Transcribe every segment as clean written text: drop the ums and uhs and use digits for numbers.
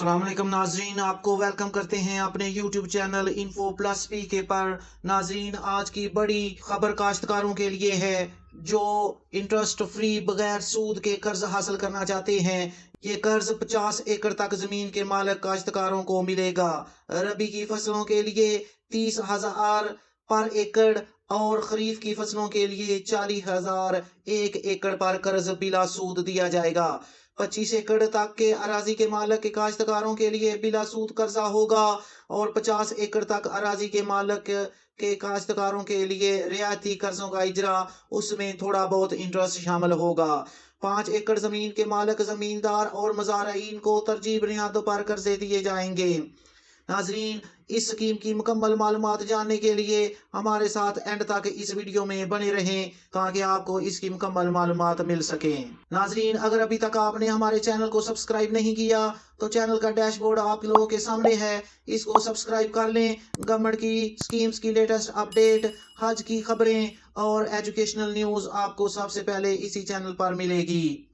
अस्सलाम वालेकुम नाजरीन, आपको वेलकम करते हैं अपने YouTube channel info plus P के पर। नाजरीन, आज की बड़ी खबर काश्तकारों के लिए है जो इंटरेस्ट फ्री बगैर सूद के कर्ज हासिल करना चाहते हैं। ये कर्ज 50 एकड़ तक जमीन के मालिक काश्तकारों को मिलेगा। रबी की फसलों के लिए 30,000 पर एकड़ और खरीफ की फसलों के लिए 40,000 एक एकड़ पर कर्ज बिला सूद दिया जाएगा। 25 एकड़ तक के अराजी के मालिक के काश्तकारों के लिए बिला सूद कर्जा होगा और 50 एकड़ तक अराजी के मालिक के काश्तकारों के लिए रियायती कर्जों का इजरा, उसमें थोड़ा बहुत इंटरेस्ट शामिल होगा। 5 एकड़ जमीन के मालिक, जमींदार और मज़ाराइन को तरजीह बुनियादों पर कर्जे दिए जाएंगे। नाजरीन, इस स्कीम की मुकम्मल मालूमात जानने के लिए हमारे साथ एंड तक इस वीडियो में बने रहें ताकि आपको इसकी मुकम्मल मालूमात मिल सके। नाजरीन, अगर अभी तक आपने हमारे चैनल को सब्सक्राइब नहीं किया तो चैनल का डैशबोर्ड आप लोगों के सामने है, इसको सब्सक्राइब कर लें। गवर्नमेंट की स्कीम्स की लेटेस्ट अपडेट, हज की खबरें और एजुकेशनल न्यूज़ आपको सबसे पहले इसी चैनल पर मिलेगी।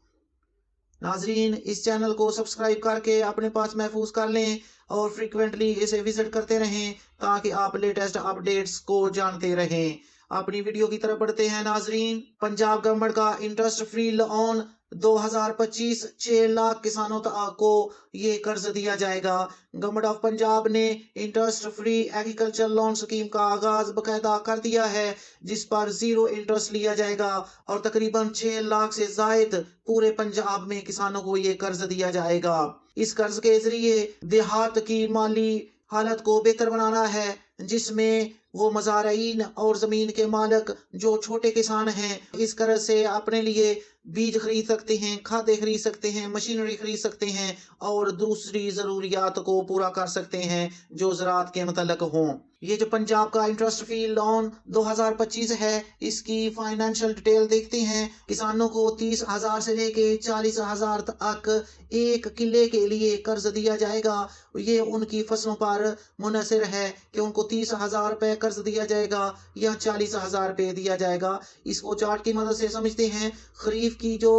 नाजरीन, इस चैनल को सब्सक्राइब करके अपने पास महफूज कर लें और फ्रीक्वेंटली इसे विजिट करते रहें ताकि आप लेटेस्ट अपडेट्स को जानते रहें। अपनी वीडियो की तरफ बढ़ते हैं। नाजरीन, पंजाब गवर्नमेंट का इंटरेस्ट फ्री लोन 2025 6 लाख किसानों तक को ये कर्ज दिया जाएगा। गवर्नमेंट ऑफ पंजाब ने interest free agriculture loan scheme का आगाज बकायदा कर दिया है, जिस पर 0 इंटरेस्ट लिया जाएगा और तकरीबन 6 लाख से जायद पूरे पंजाब में किसानों को ये कर्ज दिया जाएगा। इस कर्ज के जरिए देहात की माली हालत को बेहतर बनाना है, जिसमें वो मज़ाराइन और ज़मीन के मालिक जो छोटे किसान हैं इस कर्ज से अपने लिए बीज खरीद सकते हैं, खादें खरीद सकते हैं, मशीनरी खरीद सकते हैं और दूसरी ज़रूरियात को पूरा कर सकते हैं जो ज़राअत के मुतल्लिक़ हों। ये जो पंजाब का इंटरेस्ट फ्री लोन 2025 है, इसकी फाइनेंशियल डिटेल देखते हैं। किसानों को 30,000 से लेके 40,000 तक एक किले के लिए कर्ज दिया जाएगा। ये उनकी फसलों पर मुनहसर है कि उनको 30,000 रुपये कर्ज दिया जाएगा या 40,000 रुपये दिया जाएगा। इसको चार्ट की मदद से समझते हैं। खरीफ की जो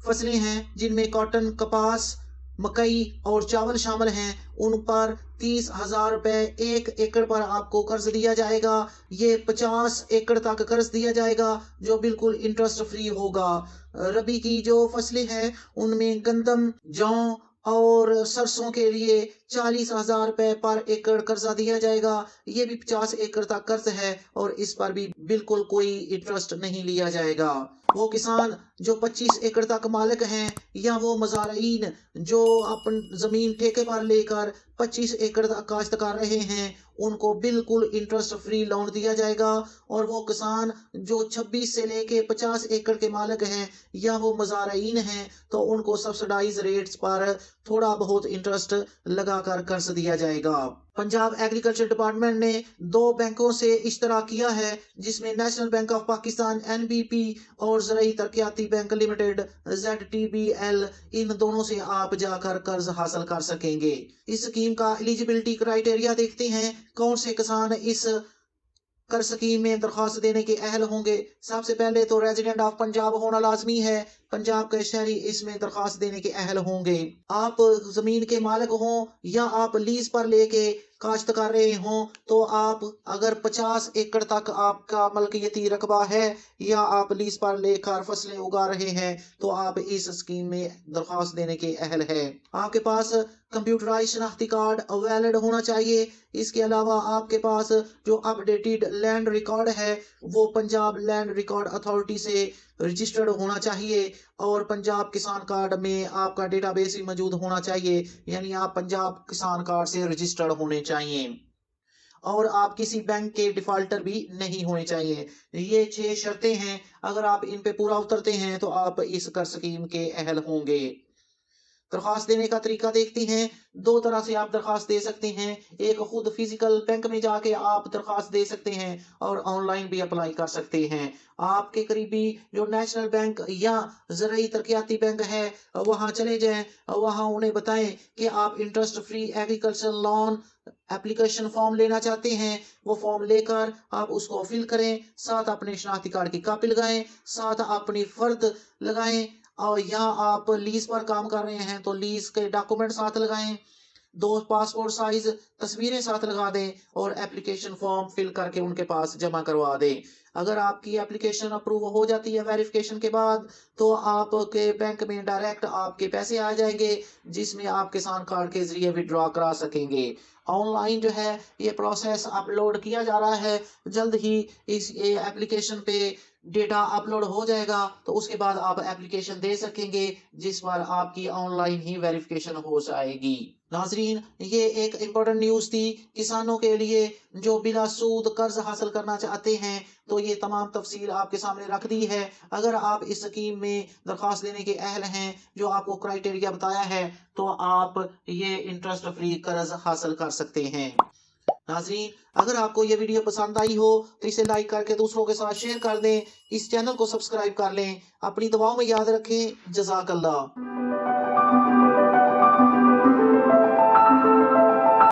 फसलें हैं जिनमें कॉटन, कपास, मकई और चावल शामिल हैं, उन पर 30,000 रुपये एक एकड़ पर आपको कर्ज दिया जाएगा। ये 50 एकड़ तक कर्ज दिया जाएगा जो बिल्कुल इंटरेस्ट फ्री होगा। रबी की जो फसलें हैं उनमें गंदम, जौ और सरसों के लिए 40,000 रुपये पर एकड़ कर्जा दिया जाएगा। ये भी 50 एकड़ तक कर्ज है और इस पर भी बिल्कुल कोई इंटरेस्ट नहीं लिया जाएगा। वो किसान जो 25 एकड़ तक मालिक हैं या वो मज़ाराइन जो अपन जमीन ठेके पर लेकर 25 एकड़ तक काश्त कर रहे हैं, उनको बिल्कुल इंटरेस्ट फ्री लोन दिया जाएगा। और वो किसान जो 26 से लेके 50 एकड़ के मालिक हैं या वो मज़ाराइन हैं तो उनको सब्सिडाइज रेट्स पर थोड़ा बहुत इंटरेस्ट लगाकर कर्ज दिया जाएगा। पंजाब एग्रीकल्चर डिपार्टमेंट ने 2 बैंकों से इश्तराक किया है, जिसमें national bank of Pakistan NBP और ज़राई तरक्याती बैंक लिमिटेड ZTBL, इन दोनों से आप जाकर कर्ज हासिल कर सकेंगे। इस स्कीम का एलिजिबिलिटी क्राइटेरिया देखते हैं, कौन से किसान इस कर्ज स्कीम में दरख्वास्त देने के अहल होंगे। सबसे पहले तो रेजिडेंट ऑफ पंजाब होना लाजमी है। पंजाब के शहरी इसमें दरख्वास्त देने के अहल होंगे। आप जमीन के मालिक हों या आप लीज पर लेके काश्त कर रहे हों तो आप अगर 50 एकड़ तक आपका मलकियती रकबा है या आप लीज पर लेकर फसलें उगा रहे हैं तो आप इस स्कीम में दरख्वास्त देने के अहल है। आपके पास कंप्यूटराइज शनाख्ती कार्ड वैलिड होना चाहिए। इसके अलावा आपके पास जो अपडेटेड लैंड रिकॉर्ड है वो पंजाब लैंड रिकॉर्ड अथॉरिटी से रजिस्टर्ड होना चाहिए और पंजाब किसान कार्ड में आपका डेटाबेस भी मौजूद होना चाहिए, यानी आप पंजाब किसान कार्ड से रजिस्टर्ड होने चाहिए और आप किसी बैंक के डिफाल्टर भी नहीं होने चाहिए। ये 6 शर्तें हैं, अगर आप इन पे पूरा उतरते हैं तो आप इस कर्ज स्कीम के अहल होंगे। दरख्वास्त देने का तरीका देखते हैं। 2 तरह से आप दरख्वास्त दे सकते हैं। एक खुद फिजिकल बैंक में जाके आप दरख्वास्त दे सकते हैं और ऑनलाइन भी अप्लाई कर सकते हैं। आपके करीबी जो नेशनल बैंक या ज़राई तरक्याती बैंक है वहां चले जाएं, वहां उन्हें बताएं कि आप interest free agriculture loan application form लेना चाहते हैं। वो फॉर्म लेकर आप उसको फिल करें, साथ अपने शनाख्ती कार्ड की कॉपी लगाएं, साथ अपनी फर्द लगाएं। और यहाँ आप लीज पर काम कर रहे हैं तो लीज के डॉक्यूमेंट साथ लगाएं, 2 पासपोर्ट साइज तस्वीरें साथ लगा दें और एप्लीकेशन फॉर्म फिल करके उनके पास जमा करवा दें। अगर आपकी एप्लीकेशन अप्रूव हो जाती है वेरिफिकेशन के बाद, तो आपके बैंक में डायरेक्ट आपके पैसे आ जाएंगे, जिसमें आप किसान कार्ड के जरिए विड्रॉ करा सकेंगे। ऑनलाइन जो है ये प्रोसेस अपलोड किया जा रहा है, जल्द ही इस एप्लीकेशन पे डेटा अपलोड हो जाएगा, तो उसके बाद आप एप्लीकेशन दे सकेंगे, जिस पर आपकी ऑनलाइन ही वेरिफिकेशन हो जाएगी। नाजरीन, ये एक इम्पोर्टेंट न्यूज़ थी किसानों के लिए जो बिला सूद कर्ज हासिल करना चाहते हैं, तो ये तमाम तफसील आपके सामने रख दी है। अगर आप इस स्कीम में दरख्वास्त लेने के अहल हैं, जो आपको क्राइटेरिया बताया है, तो आप ये इंटरेस्ट फ्री कर्ज हासिल कर सकते हैं। नाजरीन, अगर आपको ये वीडियो पसंद आई हो तो इसे लाइक करके दूसरों के साथ शेयर कर दें, इस चैनल को सब्सक्राइब कर लें। अपनी दुआओं में याद रखें। जज़ाकल्लाह।